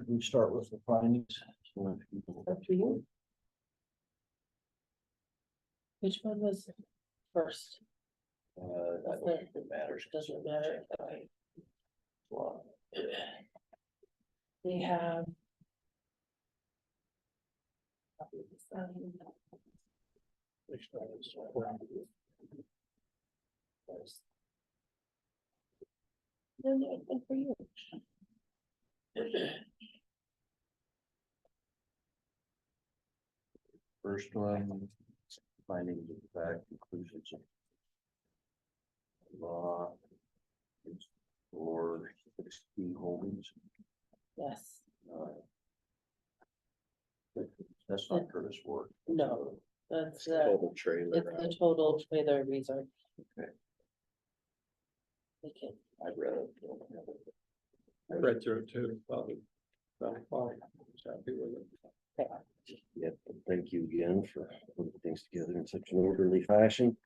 Could we start with the findings? Up to you. Which one was first? I don't think it matters. Doesn't matter. Okay. They have. No, no, good for you. First one, findings of fact, conclusions. Law. It's for 16 holdings. Yes, That's not Curtis Ward. no, that's Total trailer. it's the total trailer resort. Okay. We can, I read it. I read through it too, probably. Happy with it. Yep, thank you again for putting things together in such an orderly fashion.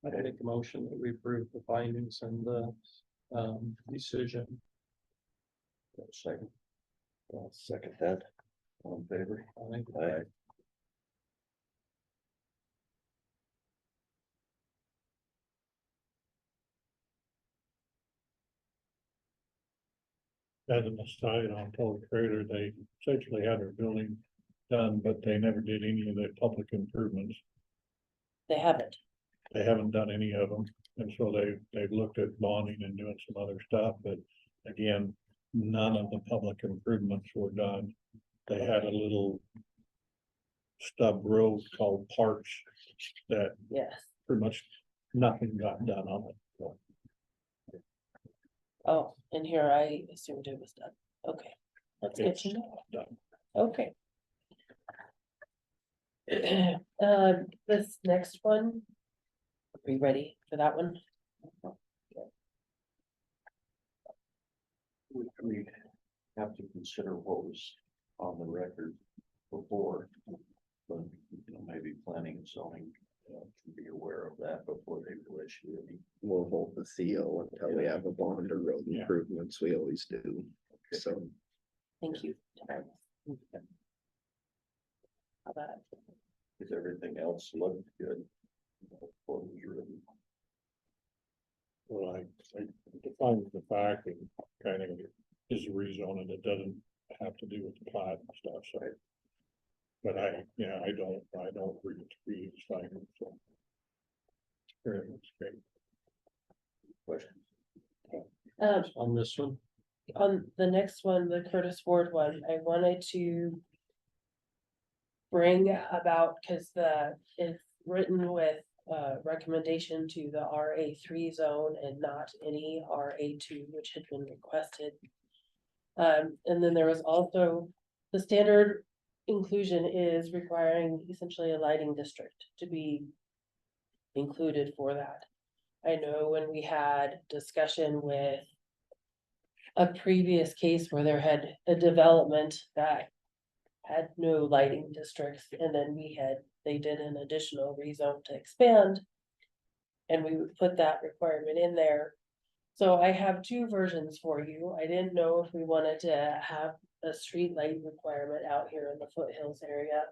I make a motion that we approve the findings and the decision. Second. I'll second that. All in favor? Aye. As an aside on total trailer, they essentially had their building done, but they never did any of the public improvements. they haven't, They haven't done any of them, and so they've looked at bonding and doing some other stuff, but again, none of the public improvements were done. They had a little stub road called Parks that yes. pretty much nothing got done on it. So Oh, and here I assumed it was done. Okay, that's good to know. done. Okay. This next one. Are we ready for that one? We have to consider what was on the record before. But maybe planning and zoning should be aware of that before they will issue any. We'll hold the CO until we have a bond or road Yeah. improvements, we always do, so. Thank you. How about it? If everything else looked good. What was written. Well, I define the fact and kind of is rezoning, it doesn't have to do with the plat and stuff, so. But I don't read the findings, so. Very much great. Questions? On this one, On the next one, the Curtis Ward one, I wanted to. Bring about, cause it's written with recommendation to the RA3 zone and not any RA2, which had been requested. And then there was also the standard inclusion is requiring essentially a lighting district to be included for that. I know when we had discussion with a previous case where there had a development that had no lighting districts, and then they did an additional rezone to expand. And we would put that requirement in there. So I have two versions for you. I didn't know if we wanted to have a street light requirement out here in the foothills area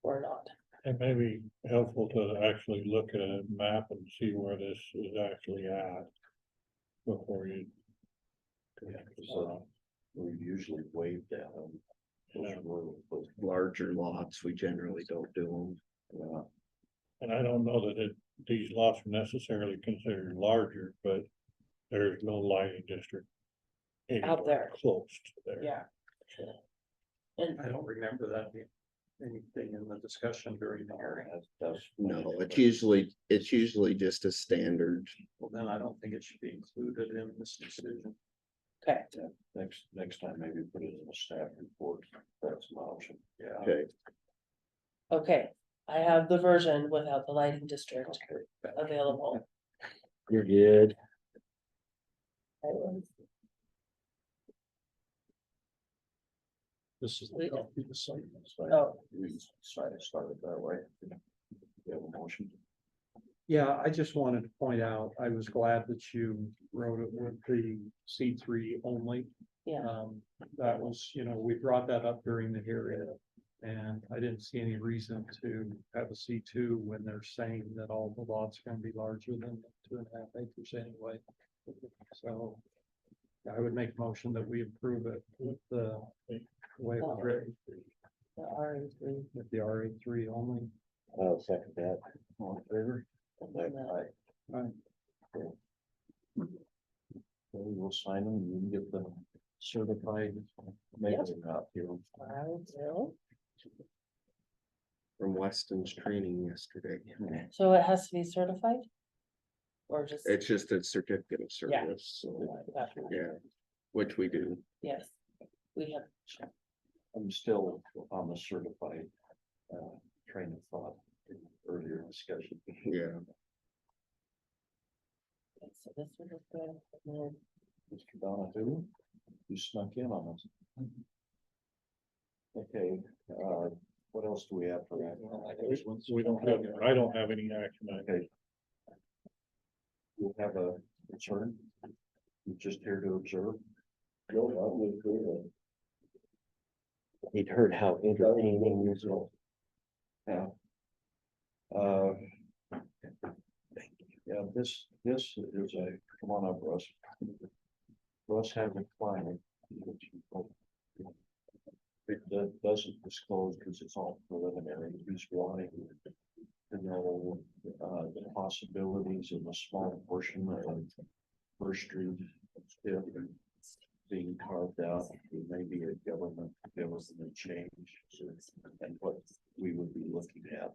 or not. It may be helpful to actually look at a map and see where this is actually at. Before you. So we've usually waived that. larger lots, we generally don't do them. And I don't know that these lots are necessarily considered larger, but there's no lighting district. Out there. Close to there. Yeah. And I don't remember that being anything in the discussion during the hearing. No, it's usually just a standard. Well, then I don't think it should be included in this decision. okay, Next time, maybe put it in a staff report. That's an option. Yeah. Okay, okay, I have the version without the lighting district available. You're good. I was- This is Wait. the site. Oh, We decided to start it that way. We have a motion. Yeah, I just wanted to point out, I was glad that you wrote it with the C3 only. Yeah, That was, we brought that up during the hearing. And I didn't see any reason to have a C2 when they're saying that all the lots are gonna be larger than 2.5 acres anyway. So I would make a motion that we approve it with the way it was written, the RA3. with the RA3 only. I'll second that. All in favor? No. Okay, we'll sign them, and you can get them certified, maybe Yep. they're not here. I will. From Weston's training yesterday. So it has to be certified? Or just? It's just a certificate of Yeah. service, so, Gotcha. yeah, which we do, Yes, we have. I'm still on the certified, train of thought in earlier discussion. yeah. So this one is good. And then Mr. Donahue, you snuck in on us. Okay, what else do we have for that? We don't have, I don't have any action. Okay. You have a concern? You're just here to observe? He'd heard how entertaining you were. Yeah. Yeah, this is a, come on up, Russ. Russ has a client. It doesn't disclose because it's all preliminary. He's wanting to know, the possibilities of a small portion of First Street. Still being carved out, it may be a government change, and what we would be looking at.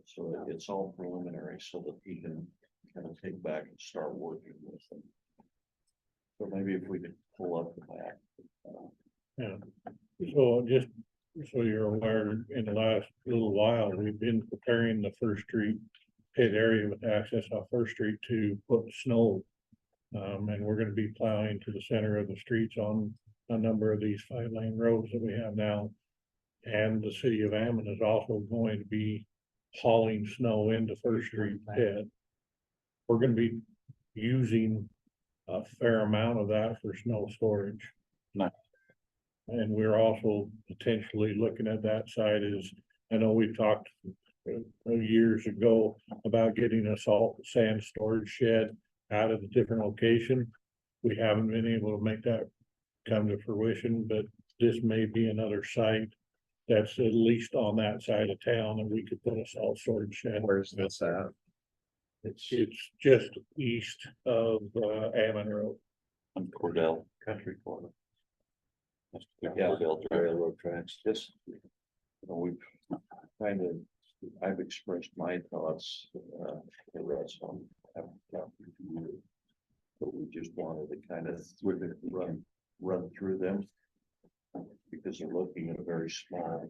So it's all preliminary so that he can kind of take back and start working with them. So maybe if we could pull up the map. Yeah, so just so you're aware, in the last little while, we've been preparing the First Street pit area with access off First Street to put snow. And we're gonna be plowing to the center of the streets on a number of these 5-lane roads that we have now. And the city of Ammon is also going to be hauling snow into First Street pit. We're gonna be using a fair amount of that for snow storage. And we're also potentially looking at that side as, I know we've talked years ago about getting a salt sand storage shed out of a different location. We haven't been able to make that come to fruition, but this may be another site that's at least on that side of town that we could put a salt storage shed. Where's this at? It's just east of Ammon Road. On Cordell Country Corner. Yeah, railroad tracks, just, we've kind of, I've expressed my thoughts, the rest on. But we just wanted to kind of run through them. Because they're looking at a very small.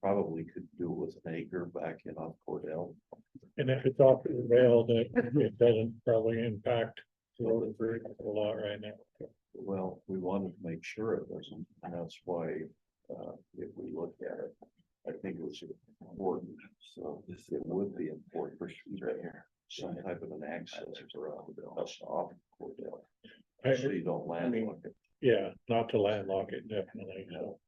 Probably could do it with an acre back in on Cordell. And if it's off the rail, that it doesn't probably impact the road very a lot right now. Well, we wanted to make sure it doesn't, and that's why, if we look at it, I think it was important, so it would be important for right here. Some type of an access for us off Cordell, so you don't landlock it. Yeah, not to landlock it, definitely, so.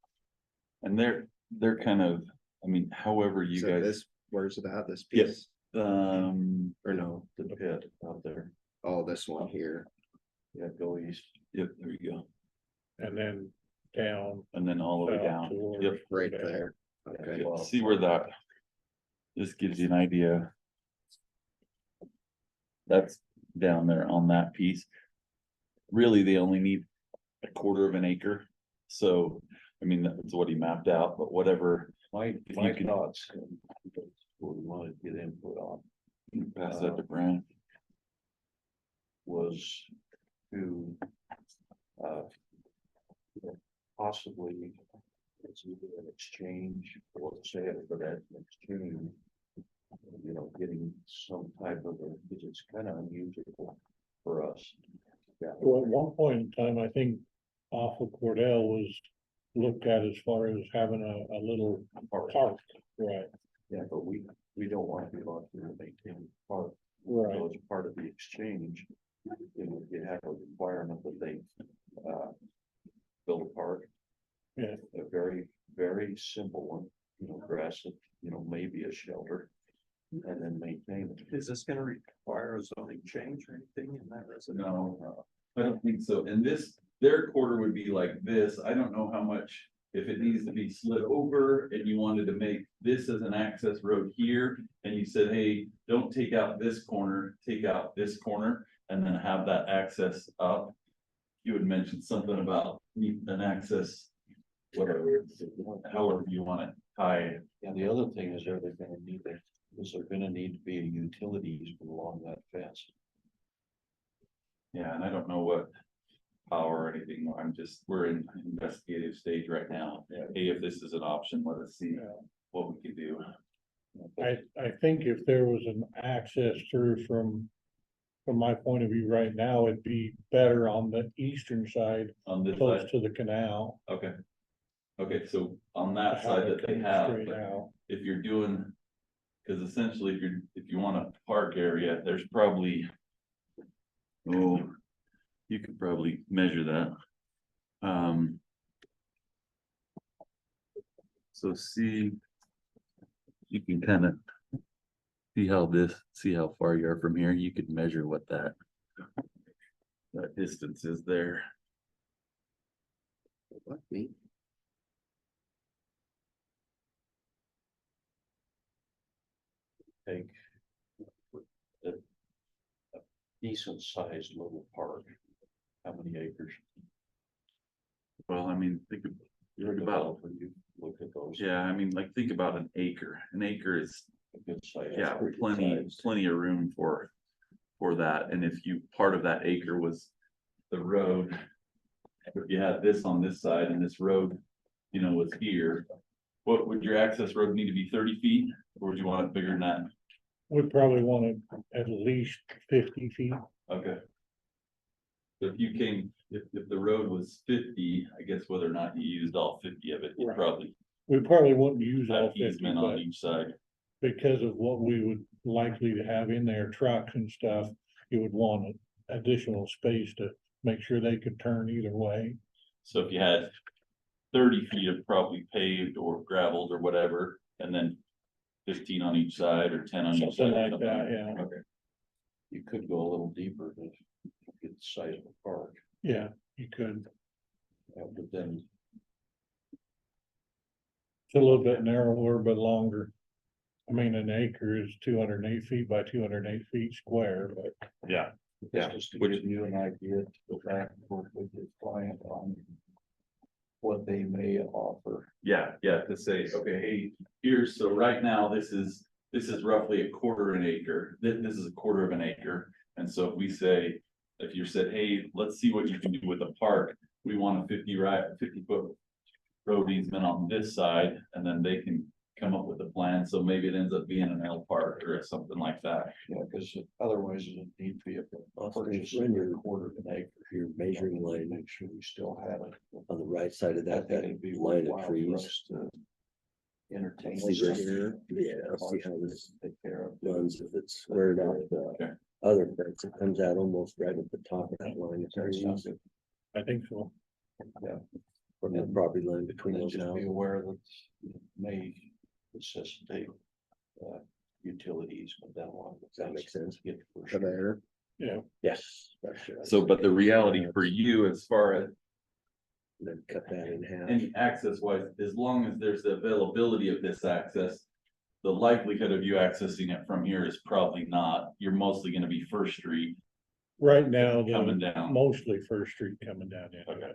And they're kind of, I mean, however you So guys, this, where's it at, this Yes. piece? or no, The pit out there, Oh, this one here. yeah, go east. yep, there you go. And then down. And then all the way south down. towards Yep. Right Cordell. there. Okay. Yeah. See where that, this gives you an idea. That's down there on that piece. Really, they only need a quarter of an acre. So, I mean, that's what he mapped out, but whatever, My If my you can- thoughts, and what we wanted to get input on you can pass that to Brad. was to, possibly, it's either an exchange, or say it, but at an exchange, getting some type of, because it's kind of unusual for us. Well, at one point in time, I think off of Cordell was looked at as far as having a little park, right? Yeah, but we don't want to be allowed to maintain park. Right. So as part of the exchange, you have a requirement that they, build a park. Yeah. A very, very simple one, grass, maybe a shelter. And then maintain it. Is this gonna require a zoning change or anything in that residential? No, I don't think so. And this, their quarter would be like this. I don't know how much, if it needs to be slid over and you wanted to make this as an access road here. And you said, hey, don't take out this corner, take out this corner and then have that access up. You had mentioned something about need an access, whatever, however you want it, high. And the other thing is, is there gonna need to be a utilities along that fence? Yeah, and I don't know what power or anything, we're in investigative stage right now. Hey, if this is an option, let us see what we can do. I think if there was an access through from my point of view right now, it'd be better on the eastern side, On this close side, to the canal. okay. Okay, so on that to side have it that they come have, straight but out. if you're doing. Cause essentially, if you want a park area, there's probably. Oh, you could probably measure that. So see. You can kind of. See how far you are from here, you could measure what that. That distance is there. What, me? Take a decent sized little park. How many acres? Well, I mean, You're a about, developer, you look at those. yeah, I mean, like, think about an acre. An acre is, A good size. yeah, pretty good plenty size. of room for that. And if you, part of that acre was the road. If you had this on this side and this road, was here. What would your access road need to be, 30 feet, or would you want it bigger than that? We probably want it at least 50 feet. Okay. So if you came, if the road was 50, I guess whether or not you used all 50 of it, you Right. probably We probably wouldn't use all have 50, easement on but each side. because of what we would likely to have in there, trucks and stuff, you would want an additional space to make sure they could turn either way. So if you had 30 feet of probably paved or gravelled or whatever, and then 15 on each side or 10 on each Something side. or like something that, yeah. Okay, You could go a little deeper to get the size of the park, Yeah, you could. but then It's a little bit narrower, but longer. I mean, an acre is 208 feet by 208 feet square, but yeah, it's just to give you an idea to go back and forth with your client on what they may offer. yeah, to say, okay, hey, here's, so right now, this is roughly a quarter an acre. This is a quarter of an acre. And so if we say, if you said, hey, let's see what you can do with the park, we want a 50 foot road easement on this side, and then they can come up with a plan. So maybe it ends up being an L park or something like that. Yeah, because otherwise it need to be a purchase when of you're- a quarter of an acre. Your measuring line Make sure we still have it. on the right side of I that, think that it'd be line worthwhile of for trees. us to entertain. See this. right here? Yeah, see how this Take care of. runs, if it's squared off Okay. the other fence, it comes out almost right at the top of that line of trees. I think so. From the property line And between then those just be houses. aware that it may necessitate utilities, but then along. Does that make sense? Get the first- There. Yeah. Yes. that's right. So, but the reality for you, as far as And then cut that in half. any access wise, as long as there's the availability of this access. The likelihood of you accessing it from here is probably not, you're mostly gonna be First Street Right now, coming the down. mostly First Street coming down in. Okay.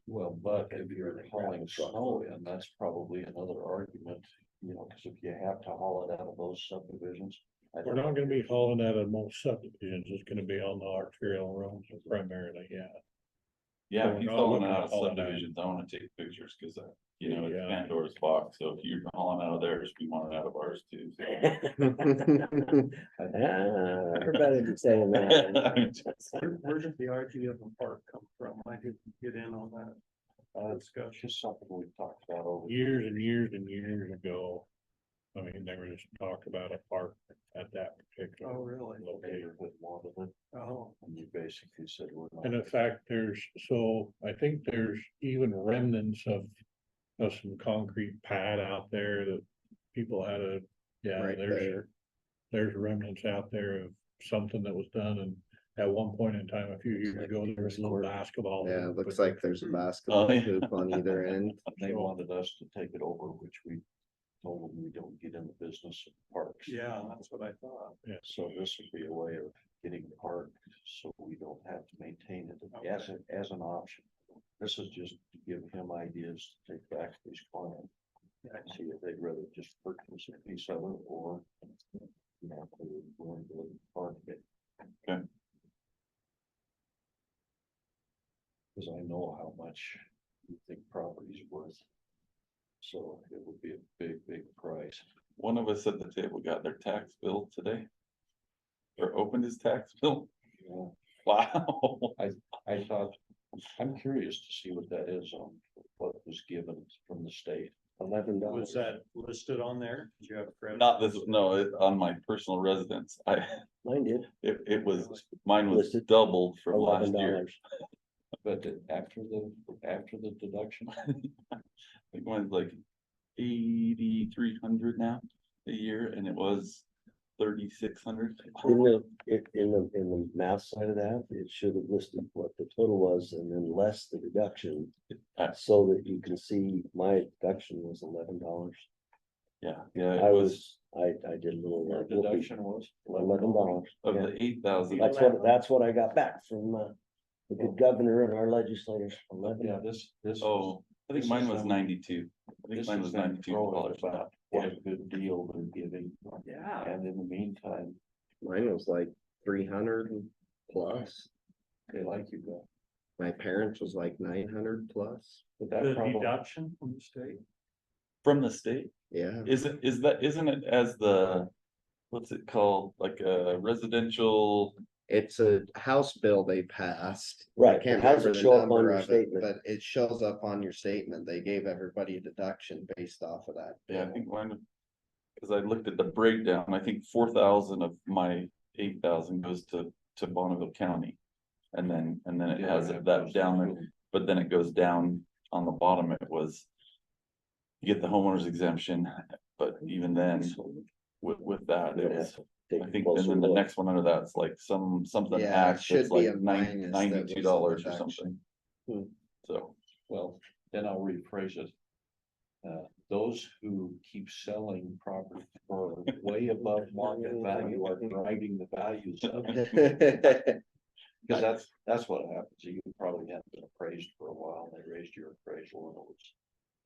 Well, but if you're hauling snow in, that's probably another argument, because if you have to haul it out of those subdivisions. We're not gonna be hauling out of most subdivisions, it's gonna be on the arterial roads primarily, yeah. Yeah, We're if you not hauling looking out to of haul it out. subdivisions, I wanna take pictures, cause it's Yeah. Pandora's box, so if you're hauling out of theirs, we want it out of ours too. so. Everybody be saying that. Where did the idea of the park come from? I didn't get in on that It's discussion. just something we've talked about over. Years and years and years ago. I mean, they were just talking about a park at that particular really? location. Neighborhood wanted it, Oh, and you basically said we're not. And in fact, I think there's even remnants of some concrete pad out there that people had Right there. there's remnants out there of something that was done, and at one point in time, a few years ago, there was a little basketball. Yeah, hoop, it looks but like there's a basketball Oh, yeah. hoop on either end. They wanted us to take it over, which we told them we don't get in the business of parks. yeah, that's what I thought. So this would be a way of getting parked, so we don't have to maintain it as an option. This is just to give him ideas to take back to his client. See if they'd rather just purchase a piece of it or, you know, if they're willing to park it. Okay. Cause I know how much you think property's worth. So it would be a big, big price. One of us at the table got their tax bill today. Or opened his tax bill. Yeah. Wow. I thought, I'm curious to see what that is on what was given from the state. $11. Was that listed on there? Did you have credit? Not this, no, on my personal residence. Mine did, It was, mine was Listed. doubled from last $11. year. But after the deduction, I think mine's like 8,300 now a year, and it was 3,600. In the math side of that, it should have listed what the total was and then less the deduction. So that you can see my deduction was $11. Yeah, yeah, I it was did a little. your deduction was $11. of Yeah. the 8,000. That's what I got back from the good governor and our legislators. Yeah, $11. this. Oh, I think This mine is was them- 92. I think This mine is was them throwing $92. about what a good deal they're giving. Yeah. And in the meantime, Mine was like 300 plus. they like you, but My parents was like 900 plus. that The probably, deduction from the state? From the state, Yeah, isn't it as the, what's it called, like a residential? it's a House bill they passed. I Right, can't but how's remember it the show up on number your of it, statement? but it shows up on your statement. They gave everybody a deduction based off of that. Yeah, I think mine, because I looked at the breakdown, I think 4,000 of my 8,000 goes to Bonneville County. And then it Yeah, has that that goes down, to- there, but then it goes down on the bottom, it was. You get the homeowner's exemption, but even then, with that, it was, Take I a think, closer and then the look. next one under that's like something Yeah, it act should that's be like a minus that was the $92 or deduction. something. So, well, then I'll rephrase it. Those who keep selling property for way above market value are driving the values up. Cause that's what happens. You probably haven't been appraised for a while. They raised your appraisal and it was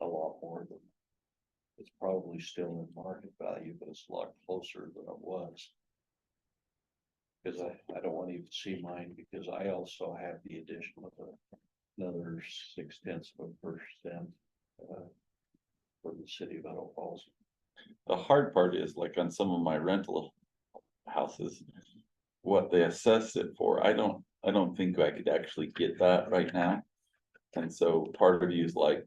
a lot more than. It's probably still in market value, but it's a lot closer than it was. Cause I don't want to even see mine because I also have the addition of another 0.6%. For the city of Idaho Falls. the hard part is like on some of my rental houses. What they assess it for, I don't think I could actually get that right now. And so part of you is like,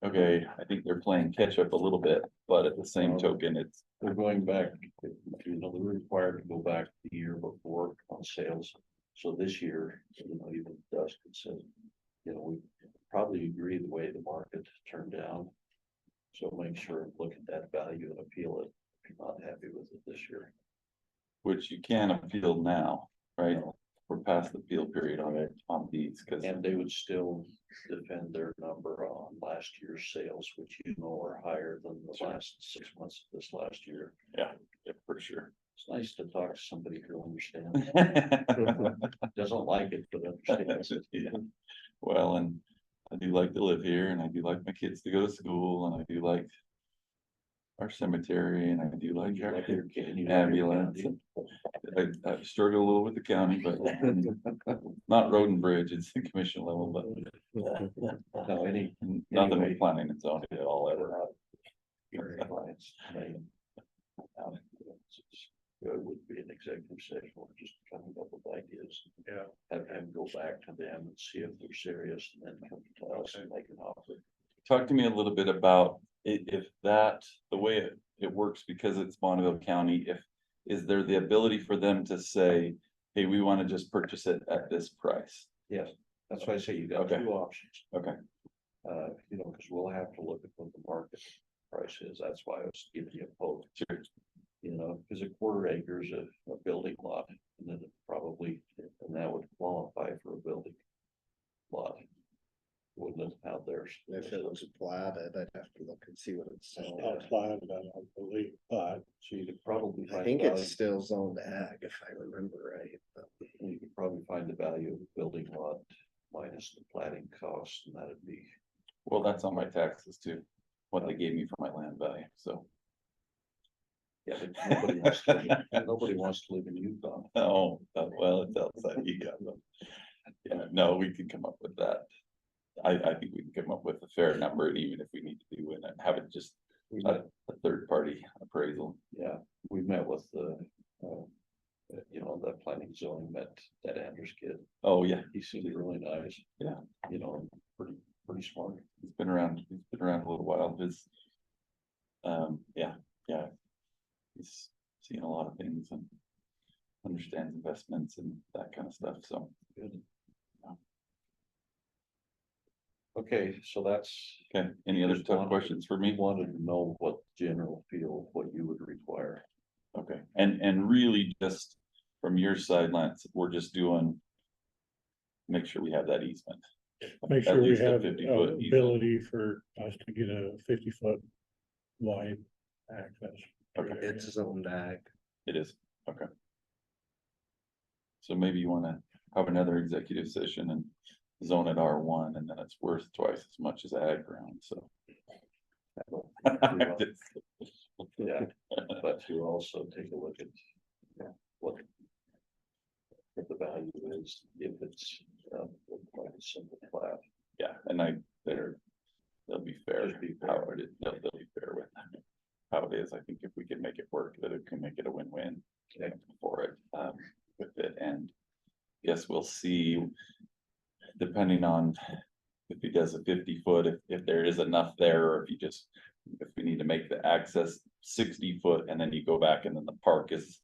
okay, I think they're playing catch up a little bit, but at the same token, it's. They're going back, you know, they're required to go back the year before on sales. So this year, you know, even Dustin said, you know, we probably agree the way the market turned down. So make sure, and look at that value and appeal it if you're not happy with it this year. Which you can appeal now, right? We're past the appeal period on it, on these, because And they would still defend their number on last year's sales, which you know are higher than the last 6 months of this last year. yeah, for sure. It's nice to talk to somebody who understands, doesn't like it, but understands it. Yeah. Well, and I do like to live here, and I do like my kids to go to school, and I do like our cemetery, and I do like You our like your kid, you like your ambulance. county. I struggle a little with the county, but not road and bridge, it's the commission level, but No, any. nothing anyway, with planning and zoning at all ever. your clients, it would be an executive session, or just coming up with ideas. Yeah. Have him go back to them and see if they're serious, and then come to us and make an offer. Talk to me a little bit about if that, the way it works, because it's Bonneville County, is there the ability for them to say, hey, we want to just purchase it at this price? Yes, that's why I say you got Okay. two options. Okay, You know, because we'll have to look at what the market price is. That's why I was giving you a quote. sure. You know, because a quarter acre is a building lot, and then it probably, and that would qualify for a building lot. Wouldn't it out there? If it was platted, I'd have to look and see what it's It's zoned. not platted, I don't believe, but So you could probably I find. think value- it's still zoned ag, if I remember right. but- You could probably find the value of the building lot minus the platting costs, and that'd be. Well, that's on my taxes too, what they gave me for my land value, so. Yeah, but nobody wants to live in Utah. Oh, well, it's outside Utah, but. Yeah, no, we can come up with that. I think we can come up with a fair number, and even if we need to do it and have it just We a, met, a third party appraisal. yeah, we met with the, you know, the planning zone met that Andrews kid. Oh, yeah, He seemed really nice. Yeah. You know, pretty smart. he's been around a little while, yeah. He's seen a lot of things and understands investments and that kind of stuff, so. Good. Yeah. Okay, so that's, Okay, any other Just tough wanted- questions for we me? wanted to know what general feel, what you would require. Okay, and really just from your side, Lance, we're just doing. Make sure we have that easement. make At sure we least a have 50-foot easement. ability for us to get a 50-foot wide access. Okay. It's zoned ag. It is, okay. So maybe you wanna have another executive session and zone it R1, and then it's worth twice as much as ag ground, so. Yeah, but to also take a look at. What. What the value is, if it's, quite a simple plat. Yeah, and they'll be fair, Just be how fair. it is, they'll be fair with how it is. I think if we can make it work, that it can make it a win-win. For it, with it, and guess we'll see. Depending on if he does a 50-foot, if there is enough there, or if we need to make the access 60-foot, and then you go back and then the park is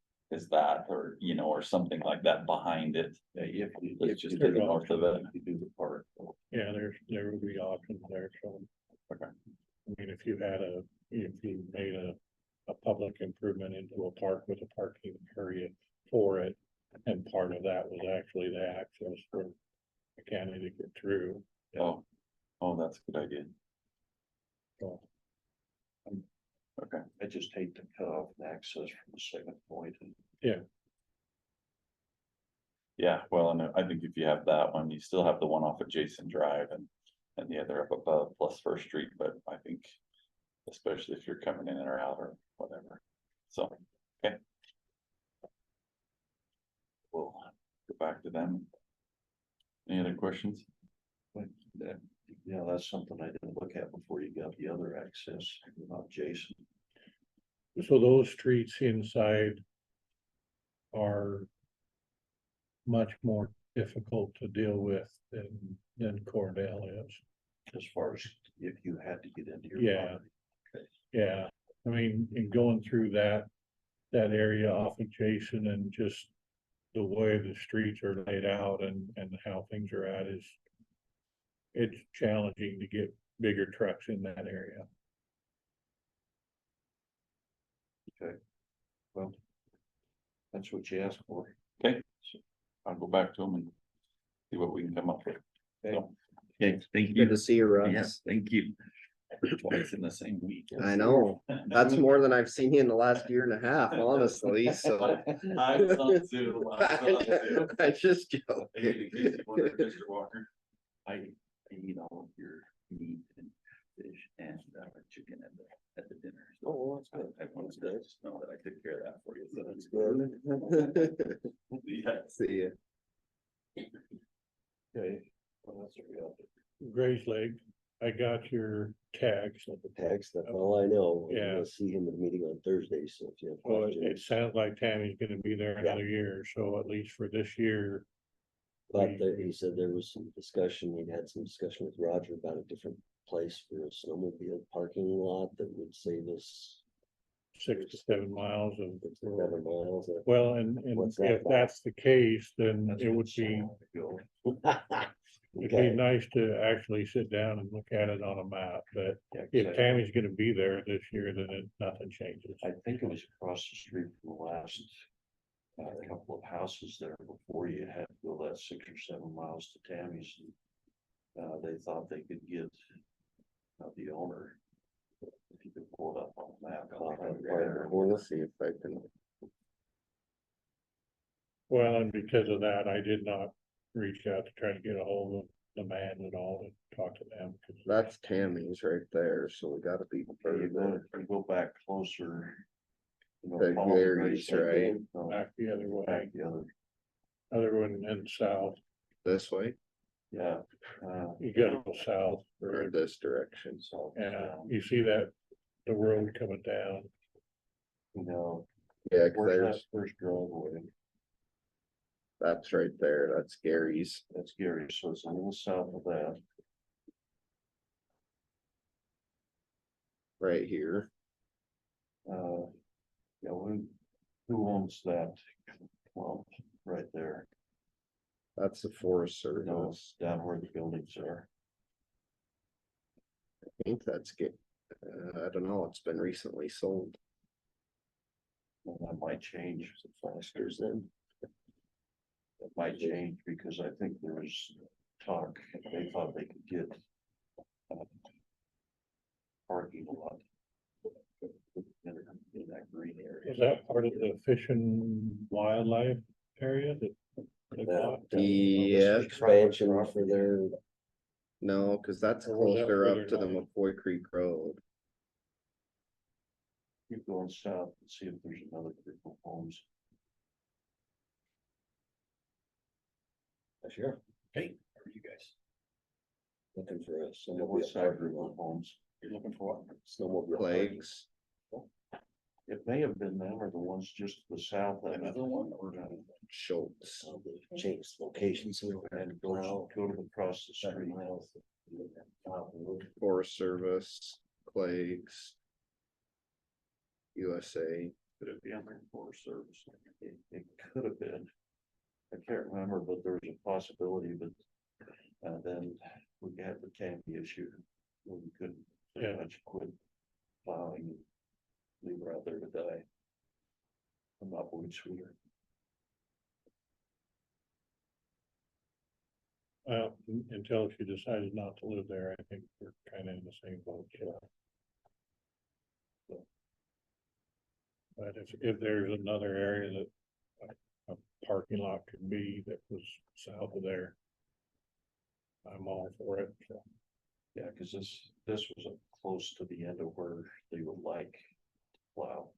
that, or, you know, or something like that behind it. Yeah, if you. Let's if just you take do it north of it. If you do the park. Yeah, there will be options there, so. Okay. I mean, if you made a public improvement into a park with a parking area for it, and part of that was actually the access for the county to get through. Oh, that's a good idea. So, Okay, I just hate to cut off an access from the second point and. yeah, well, and I think if you have that one, you still have the one off of Jason Drive and the other up above plus First Street, but I think. Especially if you're coming in or out or whatever, so, okay. We'll go back to them. Any other questions? Yeah, that's something I didn't look at before you got the other access, not Jason. so those streets inside are much more difficult to deal with than Cordell is. As far as if you had to get into your. Yeah. property. Yeah, I mean, in going through that area off of Jason, and just the way the streets are laid out and how things are at is. It's challenging to get bigger trucks in that area. Well. That's what you asked for. I'll go back to them and see what we can come up with. Okay. Okay, thank Good to see you, Russ. Yes, thank you. Twice in the same week. I know, that's more than I've seen you in the last year and a half, honestly, so. I saw too. I just Hey, joke. in case you wondered, Mr. Walker, I eat all of your meat and fish and chicken at the dinner. So Oh, that's good. I wanted to just know that I took care of that for you, so that's good. Yeah. See ya. Okay. What else are we up to? Gray's Leg, I got your tags. The tax, that's all I know. I'm Yeah. gonna see him at the meeting on Thursday, so if you have Well, it questions. sounds like Tammy's gonna be there another year, so at least for this year. But there, he said there was some discussion, he'd had some discussion with Roger about a different place for a snowmobile parking lot that would save us 6 to 7 miles of, 7 miles. well, and What's that if about? that's the case, then That's it been would so be, long ago. it'd be Okay. nice to actually sit down and look at it on a map, but Yeah, 'cause if Tammy's gonna be there this year, then nothing changes. I think it was across the street from the last. Couple of houses there before you had to go that 6 or 7 miles to Tammy's. They thought they could get. The owner. If you could pull it up on the map. I'll try to Part of the corner, see if I can, Well, and because of that, I did not reach out to try to get a hold of the man at all to talk to them. 'Cause that's Tammy's right there, so we gotta be. Okay, you go back closer. You know, The follow Gary's, Grace, I right? think. No, Back the other way, back the other one and south, This way, yeah. you gotta go south. or this direction, So. Yeah, you see that, the road coming down, You know, yeah, 'cause where's that there's, first driveway? that's right there, that's Gary's. That's Gary, so it's a little south of that. Right here, Yeah, who owns that clump right there? that's the Forest No, Service, it's down where the buildings are. I think that's get, I don't know, it's been recently sold. And that might change. Foster's then. It might change because I think there was talk, they thought they could get. Parking lot. In that green area. is that part of the fish and wildlife area that? they That, bought? Yeah. Expansion for their, No, cause that's Or was that closer further up to the north? McCoy Creek Road. Keep going south and see if there's another group of homes. sure, Hey, how are you guys? looking for a So what snowmobile side parking group lot. of homes? You're looking for what? Snowmobile. Plagues, It may have been them or the ones just to the south. Another one or. Schultz, Change locations. So we don't have to And go to across the 7 street. miles. Forest Service, Plagues. USA, Could it be on their Forest Service? It could have been. I can't remember, but there was a possibility, but. Then we had the Canby issue. Where we couldn't pretty Yeah. much quit plowing. And leave her out there to die. I'm not wood sweeter. Well, until she decided not to live there, I think we're kind of in the same boat. So. But if there's another area that a parking lot could be that was south of there, I'm all for it. So, Yeah, cause this was close to the end of where they would like to plow.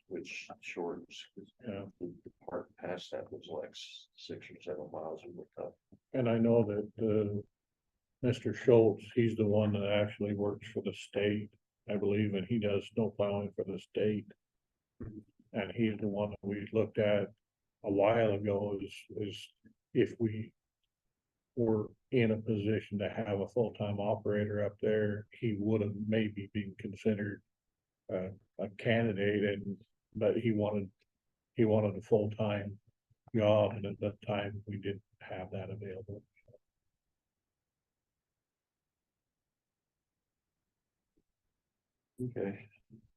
Which shortens, 'cause yeah. the part past that was like 6 or 7 miles of tough. And I know that, Mr. Schultz, he's the one that actually works for the state, I believe, and he does snow plowing for the state. And he's the one that we looked at a while ago is if we were in a position to have a full-time operator up there, he would have maybe been considered a candidate, but he wanted a full-time job, and at that time, we didn't have that available. Okay,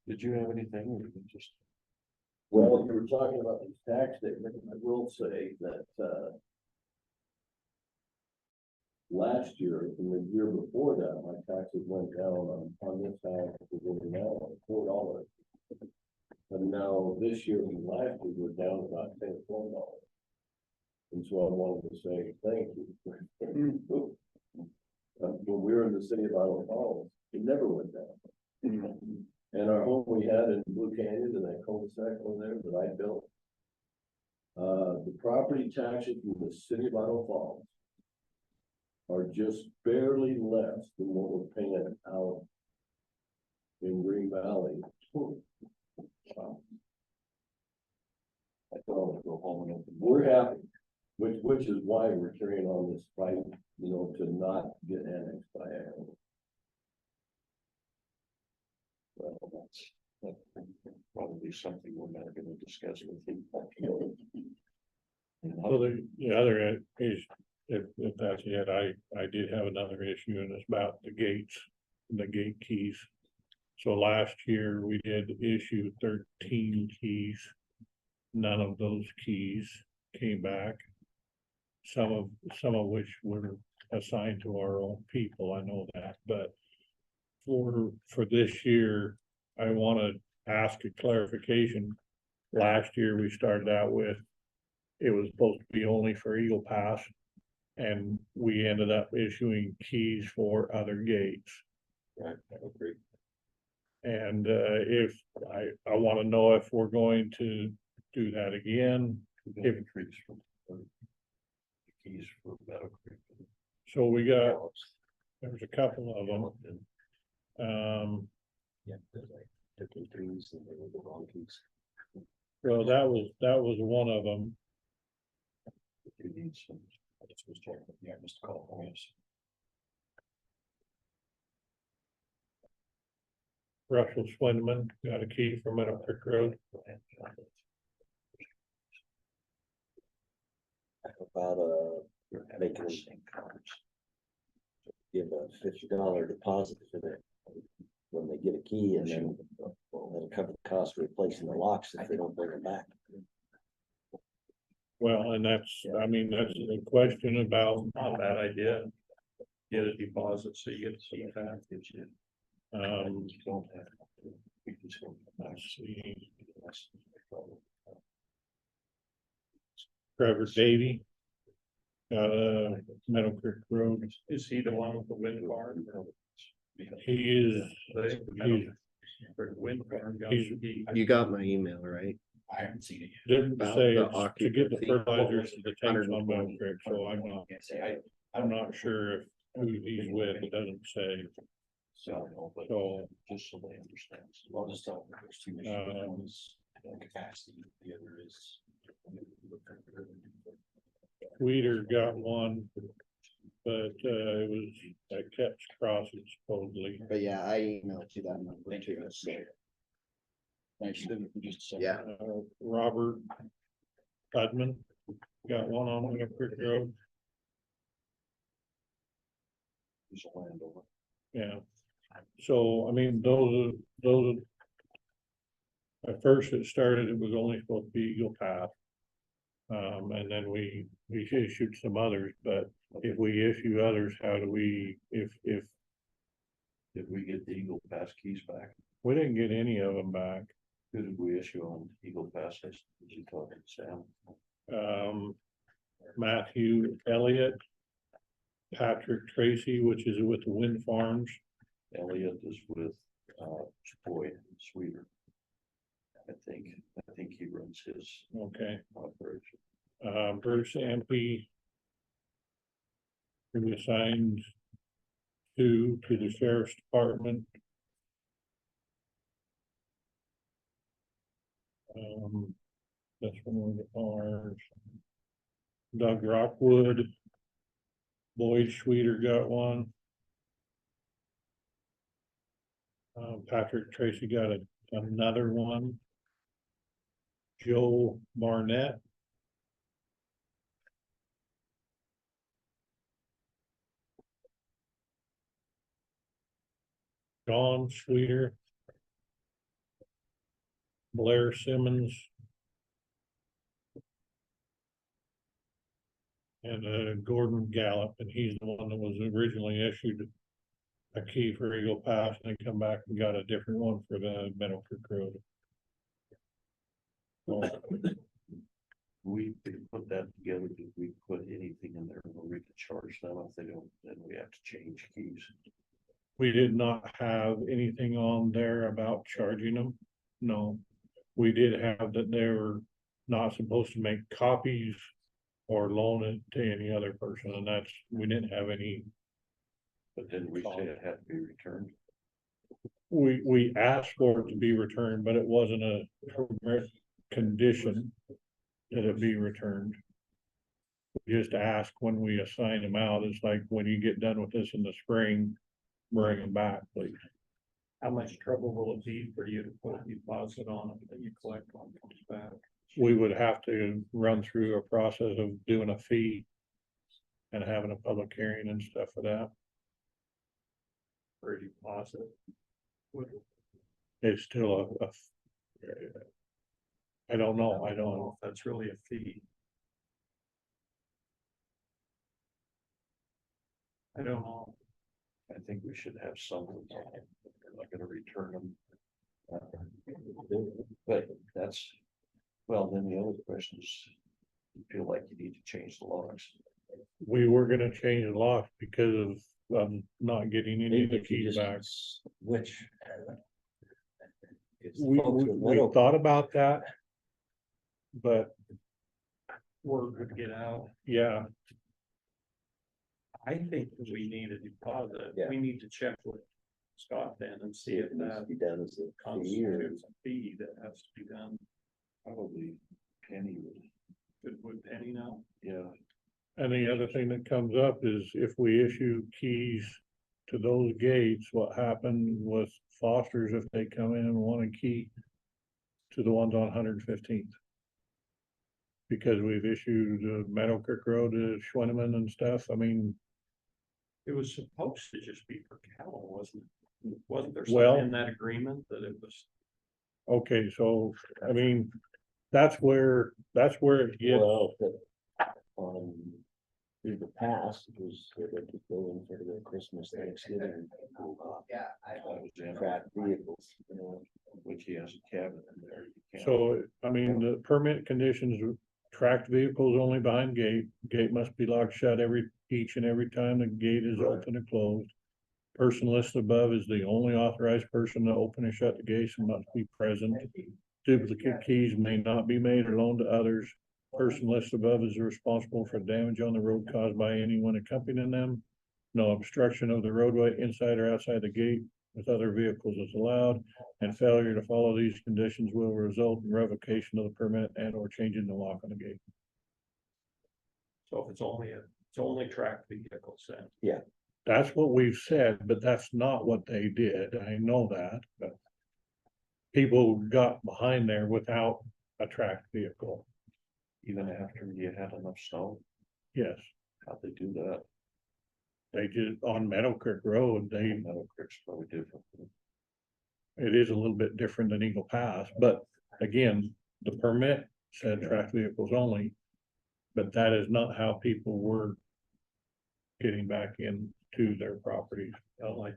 did you have anything or you can just? Well, if you were talking about these tax statements, I will say that, last year and the year before that, my taxes went down on this house, we're now on $4. And now this year and last year, we're down about $10-12. And so I wanted to say thank you. When we were in the city of Idaho Falls, it never went down. And our home we had in Blue Canyon, and that cul-de-sac over there that I built. The property taxes from the city of Idaho Falls are just barely less than what we're paying out in Green Valley. I thought I'd go home and open. We're happy. Which is why we're carrying on this fight, you know, to not get annexed by Idaho. Well, that's probably something we're not gonna discuss with him. Well, the other is, if that's it, I did have another issue, and it's about the gates, the gate keys. So last year, we did issue 13 keys. None of those keys came back. Some of which were assigned to our own people, I know that, but for this year, I wanna ask a clarification. Last year, we started out with, it was supposed to be only for Eagle Pass, and we ended up issuing keys for other gates. Right, I agree. And if I wanna know if we're going to do that again. If trees from the keys for Meadow Creek. So we got, there's a couple of them. Yeah, there's like different trees and they were the wrong keys. Well, that was one of them. If you need some, I just was checking, yeah, just call, yes. Russell Swindman got a key for Meadow Creek Road. About making give a $50 deposit for that. When they get a key and then that'll cover the cost of replacing the locks if they don't bring them back. Well, and that's, I mean, that's the question about, Not a bad idea. Get a deposit so you get to see that. You don't have to. We can still come back. let's see, Trevor Davy. Got a Meadow Creek Road. Is he the one with the wind farm? He is, he's, For the wind farm. he's- You got my email, right? I haven't seen it yet. didn't About say the it's to get the occupancy. fertilizers to the tanks on Meadow 120. Creek, so I'm Can't say, I'm not sure if who he's with, it doesn't say, so, but so. just so they understand. I'll just tell them there's two issues. One is capacity, the other is. Weeder got one, but it was at Catch Crossing supposedly. But yeah, I emailed you that number Thank you. too, so, Thanks, David, for just a second. yeah. Robert Budman got one on Meadow Creek Road, He's a landowner. yeah. So, I mean, those are. At first it started, it was only supposed to be Eagle Path. And then we issued some others, but if we issue others, how do we, if Did we get the Eagle Pass keys back? we didn't get any of them back? Who did we issue on Eagle Pass? Did you talk to Sam? Matthew Elliott, Patrick Tracy, which is with the wind farms. Elliot is with, Boyd and Sweeter. I think he runs his Okay, operation. Bruce Ampe. We assigned two to the sheriff's department. That's one of ours. Doug Rockwood. Boyd Schweeder got one. Patrick Tracy got another one. Joe Barnett. Don Sweeter. Blair Simmons. And Gordon Gallup, and he's the one that was originally issued a key for Eagle Pass, and then come back and got a different one for the Meadow Creek Road. We put that together, did we put anything in there where we could charge them if they don't, then we have to change keys? We did not have anything on there about charging them, no. We did have that they were not supposed to make copies or loan it to any other person, and that's, we didn't have any. But then we say it had to be returned. We asked for it to be returned, but it wasn't a condition that it be returned. just ask when we assign them out, it's like, when you get done with this in the spring, bring them back, please. How much trouble will it be for you to put a deposit on it that you collect on comes back? We would have to run through a process of doing a fee and having a public hearing and stuff for that. For a deposit? It's still I don't know, I don't know. know if that's really a fee. I don't know. I think we should have something. They're not gonna return them. But that's, well, then the other question is, you feel like you need to change the laws. We were gonna change the lock because of not getting any of the Maybe if you keys just back. switch. It's We folks with metal- thought about that. But Word would get out. yeah, I think that we need a deposit. Yeah. We need to check with Scott then and see if It needs to that be done as a fee or- constitutes a fee that has to be done. Probably Penny would, Good with Penny now. yeah, and the other thing that comes up is if we issue keys to those gates, what happened with Foster's if they come in and want a key to the ones on 115th? Because we've issued Meadow Creek Road to Schwinneman and stuff, I mean, It was supposed to just be for cattle, wasn't it? Wasn't there Well- something in that agreement that it was? okay, so, I mean, that's where it gets, Well, in the past, it was, they could go in for their Christmas, Thanksgiving. Track vehicles, you know. which he has a cabinet in there. You can't- so, I mean, the permit conditions, tracked vehicles only behind gate, gate must be locked shut each and every time the gate is open or closed. Person listed above is the only authorized person to open and shut the gates and must be present. Duplicate keys may not be made or loaned to others. Person listed above is responsible for damage on the road caused by anyone accompanying them. No obstruction of the roadway inside or outside the gate with other vehicles is allowed, and failure to follow these conditions will result in revocation of the permit and or changing the lock on the gate. So if it's only tracked vehicles then. That's what we've said, but that's not what they did. I know that, but people got behind there without a tracked vehicle. Even after you had enough snow, Yes, how'd they do that? they did on Meadow Creek Road, Meadow Creek's probably different. it is a little bit different than Eagle Pass, but again, the permit said tracked vehicles only. But that is not how people were getting back into their properties. Like,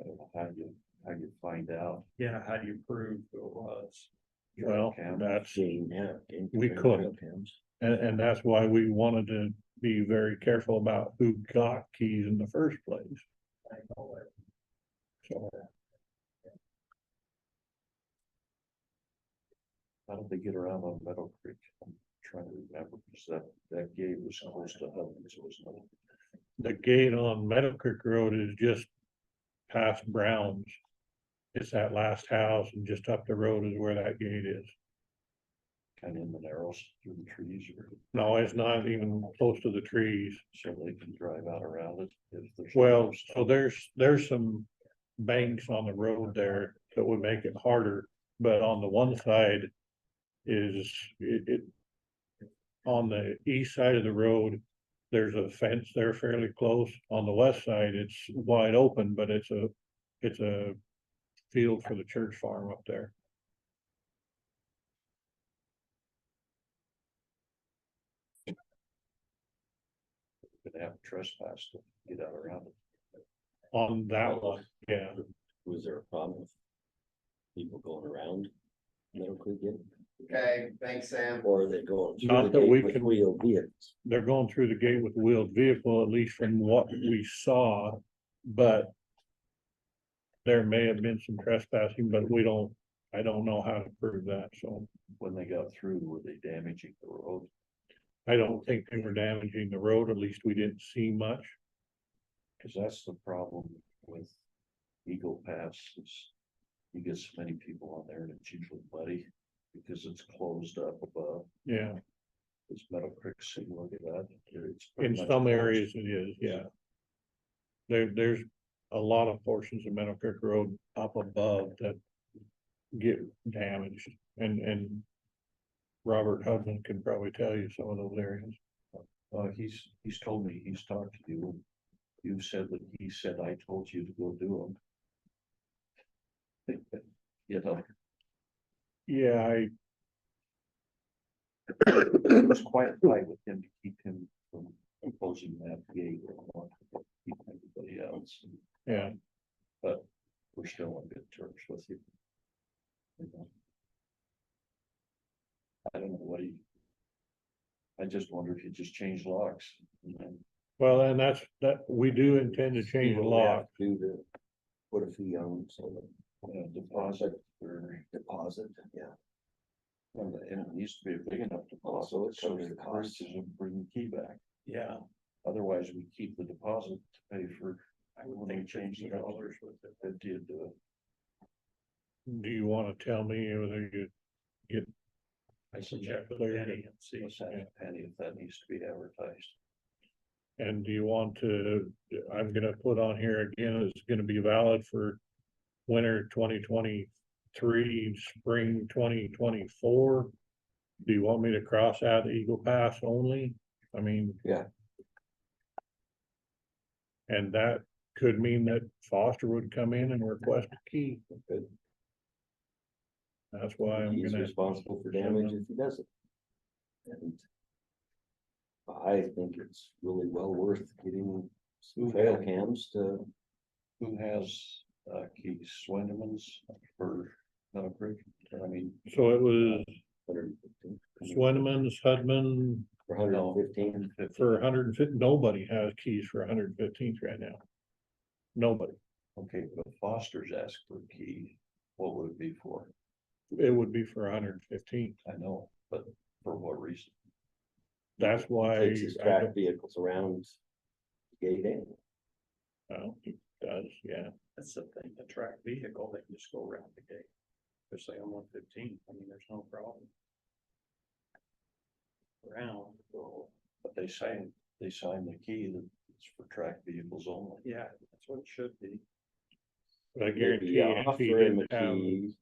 I don't know how you find out. yeah, how do you prove it was? Well, Cam. that's, Jane, yeah. We couldn't. and that's why we wanted to be very careful about who got keys in the first place. So, How did they get around on Meadow Creek? I'm trying to remember, because that gate was close to Hutton's, wasn't it? the gate on Meadow Creek Road is just past Brown's. It's that last house and just up the road is where that gate is. Kind of in the narrows through the trees, or No, it's not even close to the trees. so they can drive out around it. If there's Well, no so there's some banks on the road there that would make it harder, but on the one side is it. On the east side of the road, there's a fence there fairly close. On the west side, it's wide open, but it's a field for the church farm up there. Could have trespass to get out around it. On that one, yeah, Was there a problem with people going around Meadow Creek? Okay, thanks, Sam. Or are they going through Not the that we gate with can- wheeled vehicles? they're going through the gate with the wheeled vehicle, at least from what we saw, but there may have been some trespassing, but I don't know how to prove that, so When they got through, were they damaging the road? I don't think they were damaging the road, at least we didn't see much. Cause that's the problem with Eagle Pass is you get so many people on there and it's usually muddy because it's closed up above. Yeah, Is Meadow Creek similar to that? It's In pretty much some close. areas it is, yeah. There's a lot of portions of Meadow Creek Road up above that get damaged and Robert Hudson can probably tell you some of those areas. He's told me he's talked to you. You said that he said, I told you to go do them. You know, Yeah, it was quite a fight with him to keep him from closing that gate or keep everybody else. yeah, But we're still on good terms with you. You know. I don't know what I just wonder if you just change locks. And then well, and that, we do intend to change the What we have lock. to Do to put a fee on, so deposit or deposit, yeah. and it needs to be a big enough deposit. So it covers it the costs. encourages them to bring the key back. Yeah. Otherwise, we keep the deposit to pay for. I would when they think change the $50 dollars with it. That did do it. Do you wanna tell me whether you get? I some can check with clarity? Penny and see. Let's ask Penny if that needs to be advertised. And do you want to, I'm gonna put on here again, it's gonna be valid for winter 2023, spring 2024. Do you want me to cross out Eagle Pass only? I mean. Yeah. And that could mean that Foster would come in and request a key. Good. That's why I'm He's gonna. responsible for damage if he does it. And I think it's really well worth getting some trail cams to, Who has keys? Swendeman's for Meadow Creek? I mean. So it was 115 Sweneman's, Hudman, for 115. for 150, nobody has keys for 115th right now. Nobody. Okay, but Foster's asked for a key. What would it be for? It would be for 115th. I know, but for what reason? That's why. Takes his I track don't- vehicles around the gate in. Well, it does, yeah. That's the thing, a track vehicle, they can just go around the gate. Especially on 115, I mean, there's no problem. Around, so, But they signed the key that it's for track vehicles only. yeah, that's what it should be. But I Maybe guarantee offer MP him didn't a have key.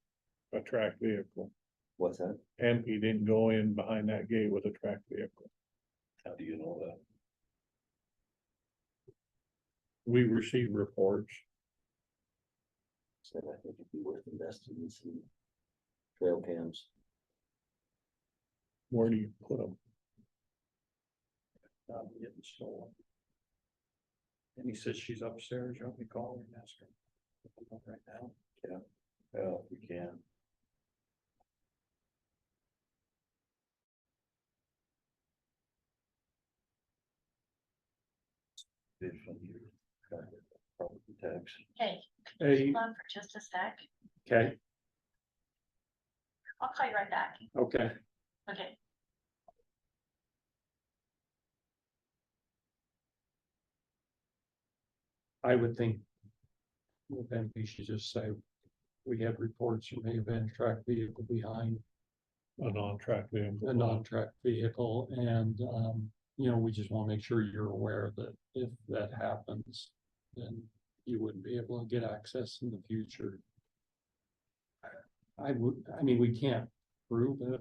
a track vehicle. What's that? MP didn't go in behind that gate with a track vehicle. How do you know that? We received reports. So I think it'd be worth investing in some trail cams. Where do you put them? Getting stolen. And he says she's upstairs, you want me to call her and ask her? Right now, Yeah, if we can. If you property tax. Hey, hey, hold on for just a sec. okay, I'll call you right back. okay. Okay. I would think. With them, we should just say, we have reports from a van track vehicle behind A non-track vehicle. a non-track vehicle, and, you know, we just wanna make sure you're aware that if that happens, then you wouldn't be able to get access in the future. I mean, we can't prove it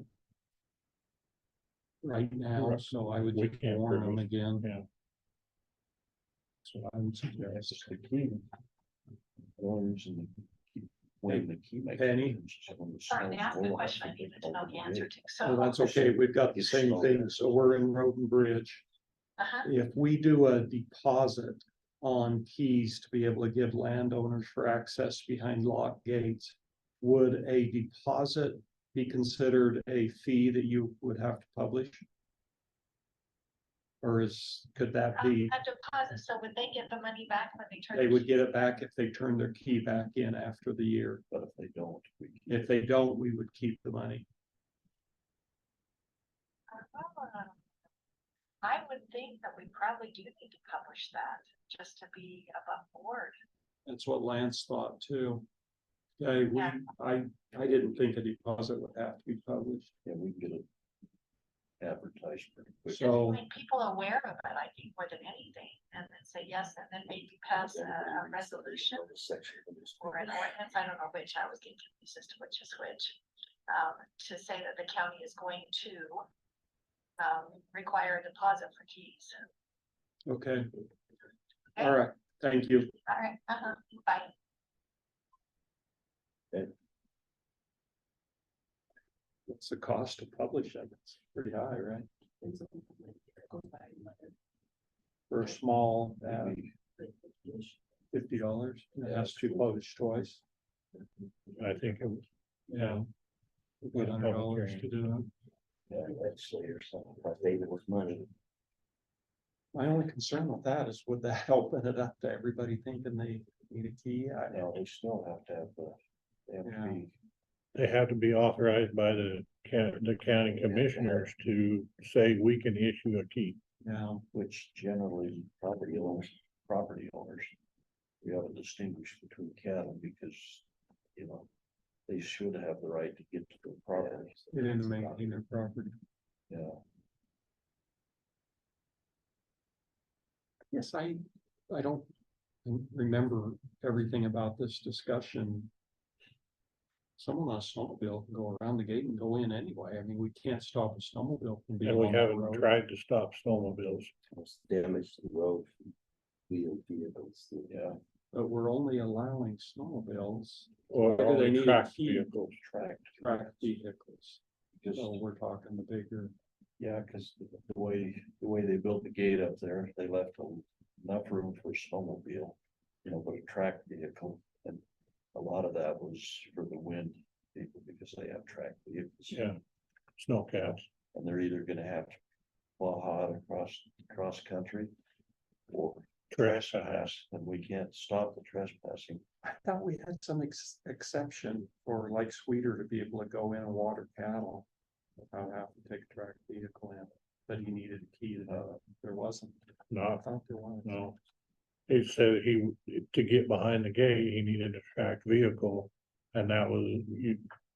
right now, Right. so I would We just can't warn prove them it. again. Yeah. So I would suggest. That's the key. The only reason to keep waiting the key makes. Penny? Sorry, they asked me a question I needed to know the answer to, so. Oh, that's okay, we've got the same thing, so we're in Road and Bridge. Uh-huh. If we do a deposit on keys to be able to give landowners for access behind locked gates, would a deposit be considered a fee that you would have to publish? Or could that be, A deposit, so would they get the money back when they turn? they the would key? get it back if they turn their key back in after the year? But if they don't, we keep. If they don't, we would keep the money. I would think that we probably do need to publish that, just to be above board. That's what Lance thought too. Okay, Yeah. I didn't think a deposit would have to be published. Yeah, we can get it advertised pretty quick. So- Make people aware of it, I think, more than anything, and then say yes, and then maybe pass a resolution or an ordinance, I don't know which, I was getting confused as to which is which. To say that the county is going to require a deposit for keys. Okay. All right, thank you. All right, bye. What's the cost to publish it? It's pretty high, right? For a small ad, $50, and it has to be published twice. I think, yeah. $800 to do Yeah, actually, or something, like David was money. it. My only concern with that is would that open it up to everybody thinking they need a key? Now, they still have to have they have to be, They have to be authorized by the county commissioners to say we can issue a key. Yeah, which generally property owners, we have to distinguish between cattle because, you know, they should have the right to get to the property. get in and maintain their property. Yeah, Yes, I don't remember everything about this discussion. Someone on a snowmobile can go around the gate and go in anyway. I mean, we can't stop a snowmobile from being And we on the haven't road. tried to stop snowmobiles. It's damage to the road. Wheel vehicles. yeah, But we're only allowing snowmobiles, Or Whether they only need a tracked key. vehicles. tracked. tracked vehicles. Because, So we're talking the bigger. yeah, because the way they built the gate up there, they left enough room for a snowmobile, you know, but a tracked vehicle. And a lot of that was for the wind people because they have tracked vehicles. Yeah, snowcats. And they're either gonna have to plow hot cross country or trespass, and we can't stop the trespassing. I thought we had some exception for like Sweeter to be able to go in and water cattle without having to take a tracked vehicle in, but he needed a key to do it. There wasn't. I No, thought there was. no. He said to get behind the gate, he needed a tracked vehicle. And that was,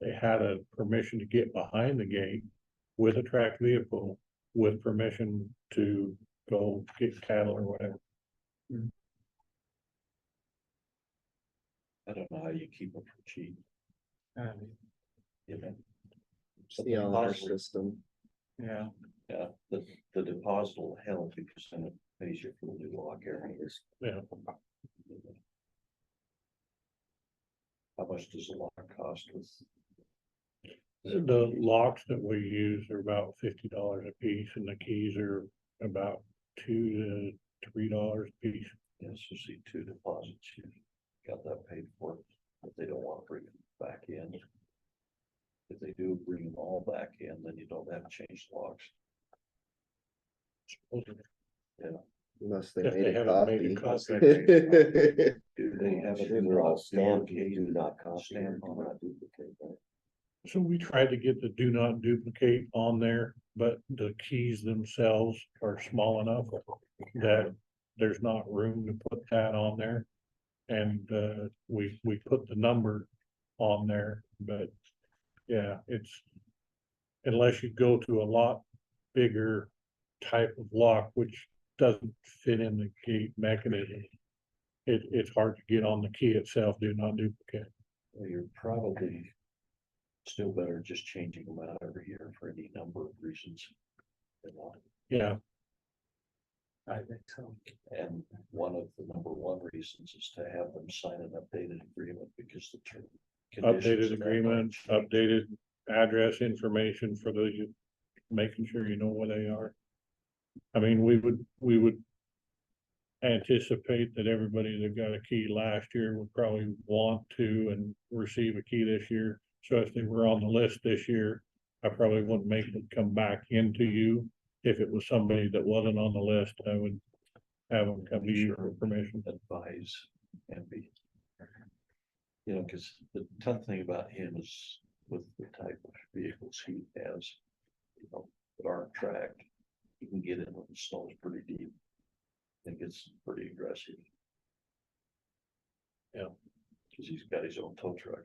they had a permission to get behind the gate with a tracked vehicle with permission to go get cattle or whatever. I don't know how you keep them from cheating, I mean, you know? It's the honor system. yeah, Yeah, the deposit will help because then it pays you for the new lock areas. Yeah. How much does a lock cost with? The locks that we use are about $50 a piece and the keys are about $2 to $3 a piece. Yes, you see two deposits, you got that paid for, but they don't want to bring it back in. If they do bring them all back in, then you don't have to change the locks. Unless they If made they a haven't made a copy. copy. Do they have a? They're all stamped, do duplicate? not copy, or Stamp do on it. not duplicate, right? So we tried to get the do not duplicate on there, but the keys themselves are small enough that there's not room to put that on there. And we put the number on there, but yeah, it's unless you go to a lot bigger type of lock, which doesn't fit in the gate mechanism. It's hard to get on the key itself, do not duplicate. Well, you're probably still better just changing them out every year for any number of reasons. You know, Yeah, I think so. and one of the number one reasons is to have them sign an updated agreement because the term. conditions updated of that agreement, don't change. updated address information for the, making sure you know where they are. I mean, we would anticipate that everybody that got a key last year would probably want to and receive a key this year. So if they were on the list this year, I probably wouldn't make them come back into you. If it was somebody that wasn't on the list, I would have them come to you for permission. Advise and be. You know, because the tough thing about him is with the type of vehicles he has, you know, that aren't tracked, he can get in when the snow is pretty deep. And gets pretty aggressive. Yeah. Cause he's got his own tow truck.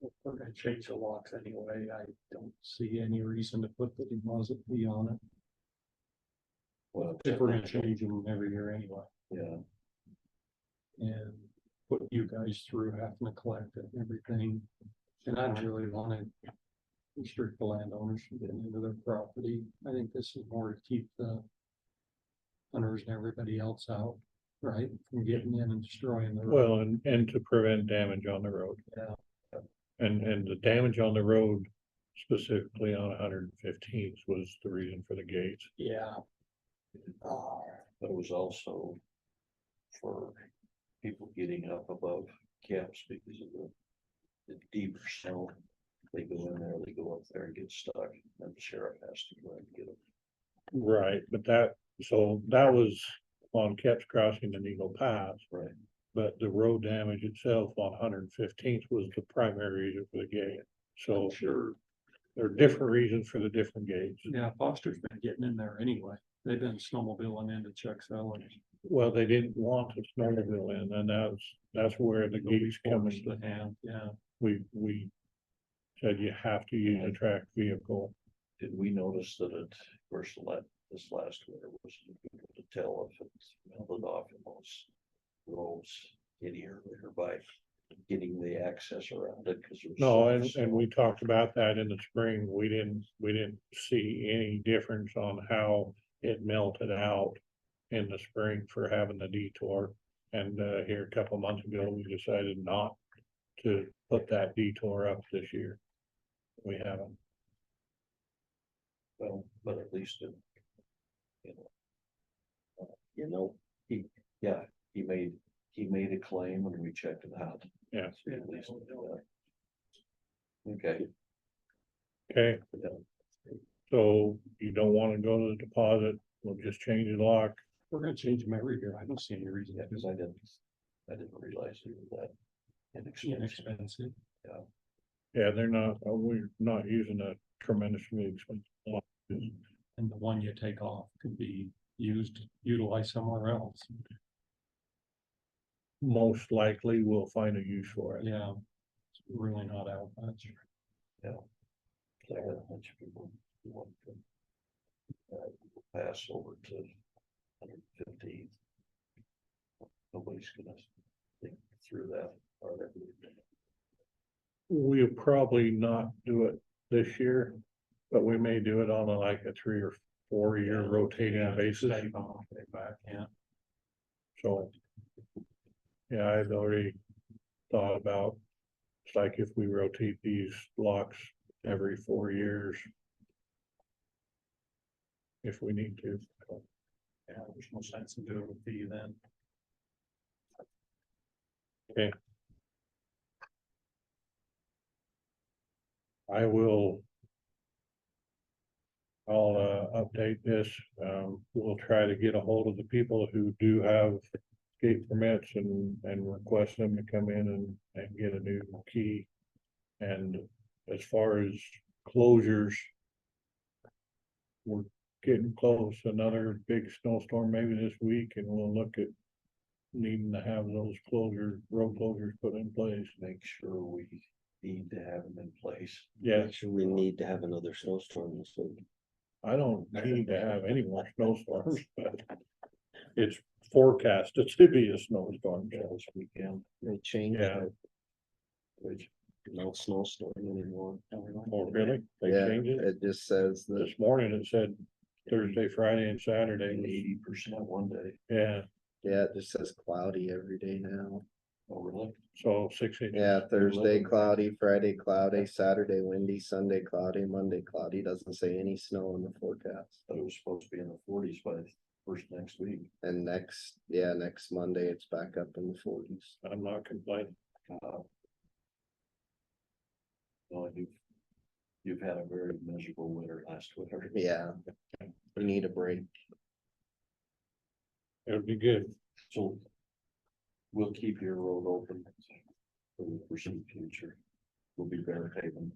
We're gonna change the locks anyway. I don't see any reason to put the deposit fee on it. Well, If we're gonna change them every year anyway, yeah, and put you guys through having to collect it and everything. And I don't really wanna restrict the landowners from getting into their property. I think this is more to keep the hunters and everybody else out, right, from getting in and destroying the road. Well, and to prevent damage on the road. Yeah. And the damage on the road specifically on 115th was the reason for the gates. Yeah. but it was also for people getting up above camps because of the deeper snow. They go in there, they go up there and get stuck, and the sheriff has to go and get them. Right, but that was on Kep's Crossing and Eagle Pass. Right. But the road damage itself on 115th was the primary reason for the gate. So Sure. there are different reasons for the different gates. Yeah, Foster's been getting in there anyway. They've been snowmobiling into Chuck Sellers. Well, they didn't want to snowmobile in, and that's where the gates come Forced in. the hand, yeah. We said you have to use a tracked vehicle. Did we notice that of course, this last winter was difficult to tell if it's melted off in those roads any earlier by getting the access around it, because there's. No, so and, much and snow. we talked about that in the spring. We didn't see any difference on how it melted out in the spring for having the detour. And, here a couple months ago, we decided not to put that detour up this year. We haven't. Well, but at least it. You know, he made a claim and we checked it out. Yeah. So at least, okay. Okay, Yeah. so you don't wanna go to the deposit, we'll just change the lock. We're gonna change them every year. I don't see any reason. Yeah, because I didn't realize it was that inexpensive. Inexpensive. Yeah, we're not using a tremendously expensive lock. And the one you take off could be utilized somewhere else. Most likely we'll find a use for it. Yeah. It's really not out much. So I got a bunch of people who want to pass over to 115th. Nobody's gonna think through that, are they? We'll probably not do it this year, but we may do it on like a 3 or 4 year rotating basis. Stay on, stay back, yeah. So. Yeah, I've already thought about, it's like if we rotate these locks every 4 years. If we need to. Yeah, there's no sense in doing it with fee then. Okay. I'll update this. We'll try to get a hold of the people who do have gate permits and request them to come in and get a new key. And as far as closures, we're getting close, another big snowstorm maybe this week, and we'll look at needing to have those road closures put in place. Make sure we need to have them in place. Yeah, Actually, we need to have another snowstorm this week. I don't need to have any more snowstorms, but it's forecasted to be a snowstorm. This weekend. They changed Yeah. it. There's no snowstorm anymore. Oh, really? They Yeah, changed it? it just says that, This morning it said Thursday, Friday and Saturday. 80% one day. Yeah, yeah, it just says cloudy every day now. Oh, really? so 6 inches. Yeah, Thursday cloudy, Friday cloudy, Saturday windy, Sunday cloudy, Monday cloudy, doesn't say any snow in the forecast. But it was supposed to be in the 40s by first next week. And next Monday, it's back up in the 40s. I'm not complaining. No, you've had a very miserable winter last winter. Yeah, we need a break. It would be good. So we'll keep your road open for the foreseeable future. We'll be barricading.